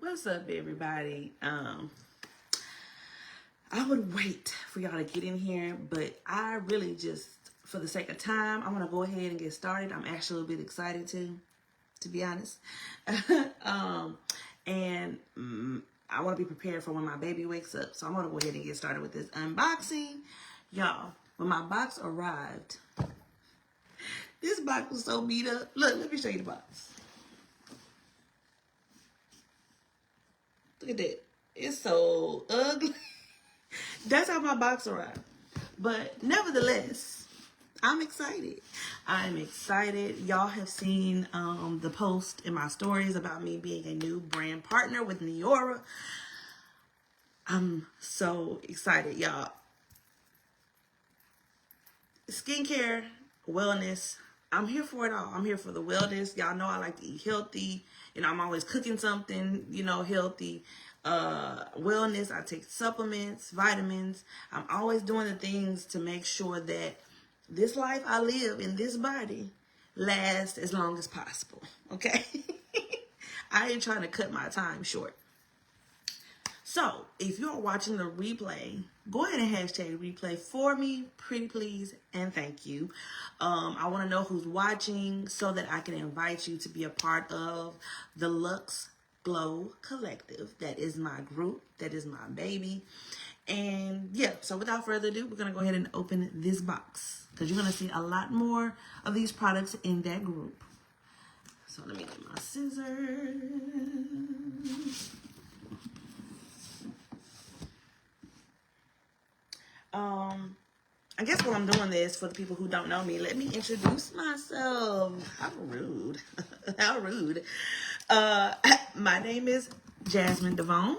What's up, everybody? I would wait for y'all to get in here, but I really just, for the sake of time, I want to go ahead and get started. I'm actually a bit excited to be honest. And I want to be prepared for when my baby wakes up. So I'm going to go ahead and get started with this unboxing. Y'all, when my box arrived, this box was so beat up. Look, let me show you the box. Look at that. It's so ugly. That's how my box arrived. But nevertheless, I'm excited. I'm excited. Y'all have seen the post in my stories about me being a new brand partner with Neora. I'm so excited, y'all. Skincare, wellness, I'm here for it all. I'm here for the wellness. Y'all know I like to eat healthy. I'm always cooking something, healthy. Wellness, I take supplements, vitamins. I'm always doing the things to make sure that this life I live in this body lasts as long as possible. Okay? I ain't trying to cut my time short. So, if you're watching the replay, go ahead and hashtag replay for me, pretty please, and thank you. I want to know who's watching so that I can invite you to be a part of the Lux Glow Collective. That is my group. That is my baby. And yeah, so without further ado, we're going to go ahead and open this box because you're going to see a lot more of these products in that group. So let me get my scissors. I guess while I'm doing this, for the people who don't know me, let me introduce myself. How rude. How rude. My name is Jasmine Devon.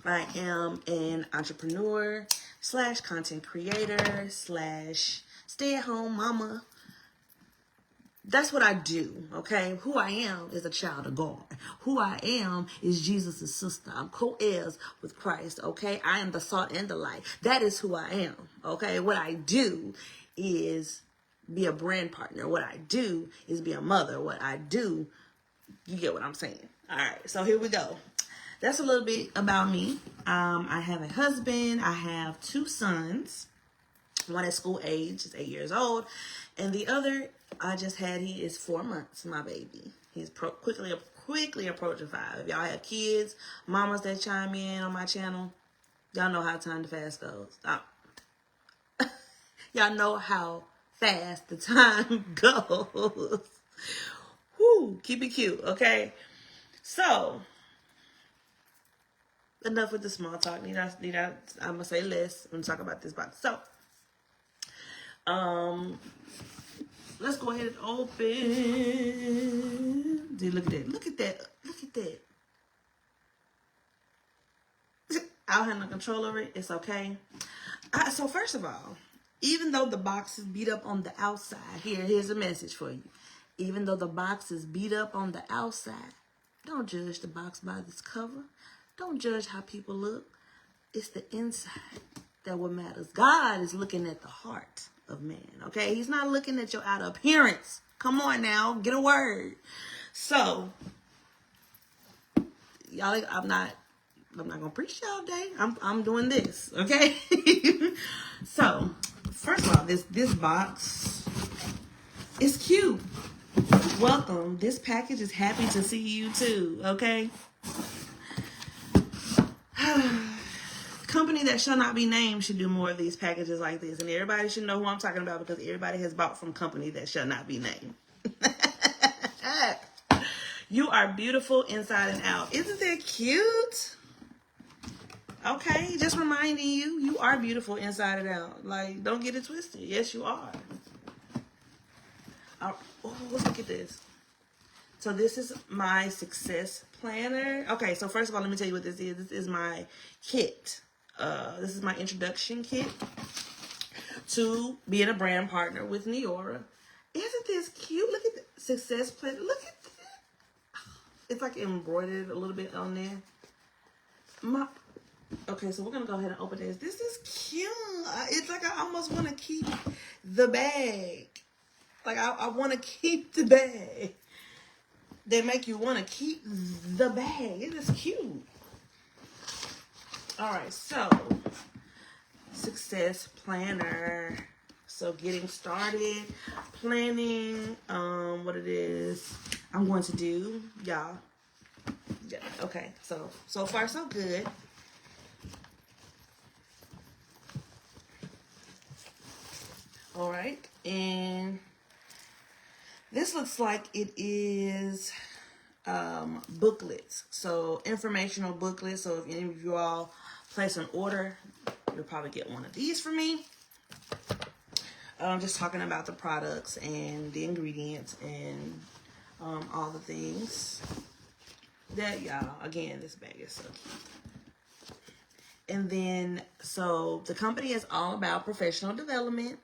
I am an entrepreneur / content creator / stay-at-home mama. That's what I do, okay? Who I am is a child of God. Who I am is Jesus' sister. I'm co-heirs with Christ, okay? I am the salt and the light. That is who I am, okay? What I do is be a brand partner. What I do is be a mother. What I do, you get what I'm saying. All right, so here we go. That's a little bit about me. I have a husband. I have 2 sons. One at school age is 8 years old. And the other I just had, he is 4 months, my baby. He's quickly approaching 5. If y'all have kids, mamas that chime in on my channel, y'all know how time fast goes. Y'all know how fast the time goes. Whoo, keep it cute, okay? So, enough with the small talk. I'm going to say less when we talk about this box. So, let's go ahead and open. Dude, look at that. Look at that. Look at that. I don't have no control over it. It's okay. So first of all, even though the box is beat up on the outside, here's a message for you. Even though the box is beat up on the outside, don't judge the box by this cover. Don't judge how people look. It's the inside that what matters. God is looking at the heart of man, okay? He's not looking at your outer appearance. Come on now, get a word. So, y'all, I'm not gonna preach y'all day. I'm doing this, okay? So, first of all, this box is cute. Welcome. This package is happy to see you too, okay? Company that shall not be named should do more of these packages like this, and everybody should know who I'm talking about because everybody has bought from company that shall not be named. You are beautiful inside and out. Isn't that cute? Okay, just reminding you, you are beautiful inside and out. Like, don't get it twisted. Yes, you are. Oh, look at this. So this is my success planner. Okay, so first of all, let me tell you what this is. This is my kit. This is my introduction kit to being a brand partner with Neora. Isn't this cute? Look at the success plan. Look at that. It's like embroidered a little bit on there. Okay, so we're going to go ahead and open this. This is cute. It's like I almost want to keep the bag. Like I want to keep the bag. they make you want to keep the bag. It is cute. All right, so success planner. So getting started, planning what it is I'm going to do, y'all. Yeah, okay, so far so good. All right, and this looks like it is booklets. So informational booklets. So if any of you all place an order, you'll probably get one of these from me. Just talking about the products and the ingredients and all the things that, y'all, again, this bag is so cute. And then, so the company is all about professional development,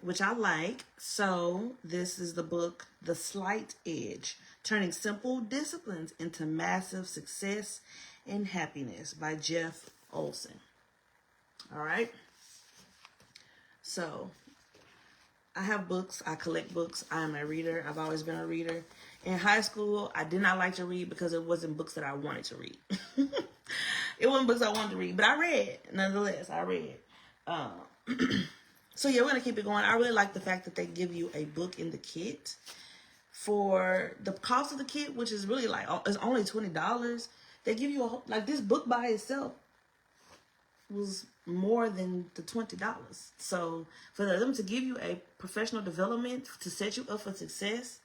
which I like. So this is the book, The Slight Edge, Turning Simple Disciplines into Massive Success and Happiness by Jeff Olson. All right. So I have books. I collect books. I am a reader. I've always been a reader. In high school, I did not like to read because it wasn't books that I wanted to read. It wasn't books I wanted to read, but I read. Nonetheless, I read. So yeah, we're going to keep it going. I really like the fact that they give you a book in the kit. For the cost of the kit, which is really like, it's only $20. They give you like this book by itself was more than the $20. So for them to give you a professional development to set you up for success,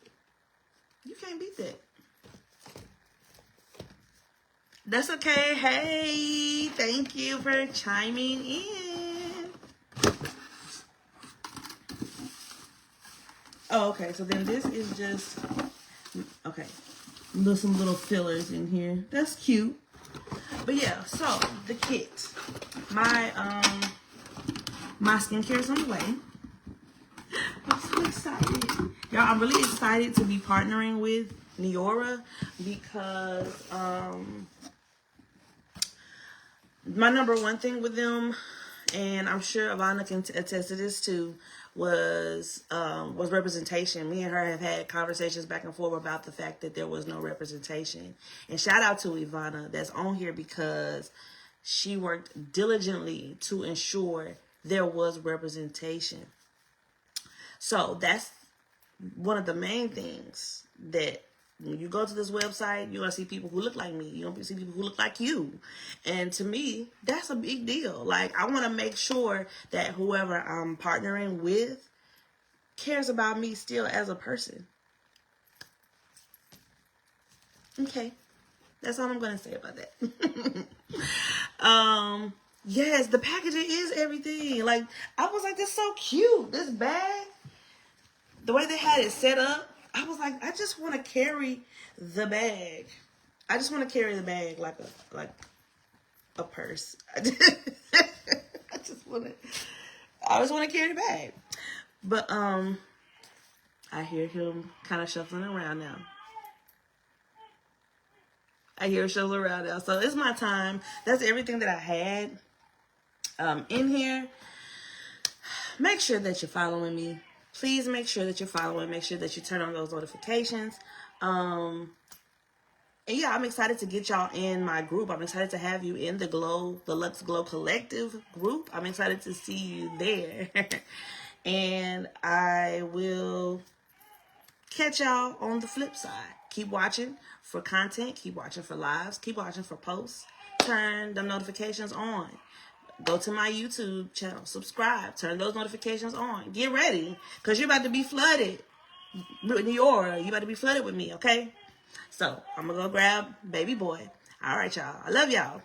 you can't beat that. That's okay. Hey, thank you for chiming in. Oh, okay. So then this is just, okay, some little fillers in here. That's cute. But yeah, so the kit. My skincare is on the way. I'm so excited. Y'all, I'm really excited to be partnering with Neora because my number one thing with them, and I'm sure Ivana can attest to this too, was representation. Me and her have had conversations back and forth about the fact that there was no representation. And shout out to Ivana that's on here because she worked diligently to ensure there was representation. So that's one of the main things, that when you go to this website, you're going to see people who look like me. You're going to see people who look like you. And to me, that's a big deal. Like, I want to make sure that whoever I'm partnering with cares about me still as a person. Okay. That's all I'm going to say about that. Yes, the packaging is everything. Like, I was like, this is so cute. This bag, the way they had it set up, I was like, I just want to carry the bag. I just want to carry the bag like a purse. I just want to carry the bag. But I hear him kind of shuffling around now. I hear him shuffling around now. So it's my time. That's everything that I had in here. Make sure that you're following me. Please make sure that you're following. Make sure that you turn on those notifications. And yeah, I'm excited to get y'all in my group. I'm excited to have you in the Lux Glow Collective group. I'm excited to see you there. And I will catch y'all on the flip side. Keep watching for content. Keep watching for lives. Keep watching for posts. Turn the notifications on. Go to my YouTube channel. Subscribe. Turn those notifications on. Get ready, because you're about to be flooded. Neora, you about to be flooded with me, okay? So, I'm going to go grab baby boy. All right, y'all. I love y'all.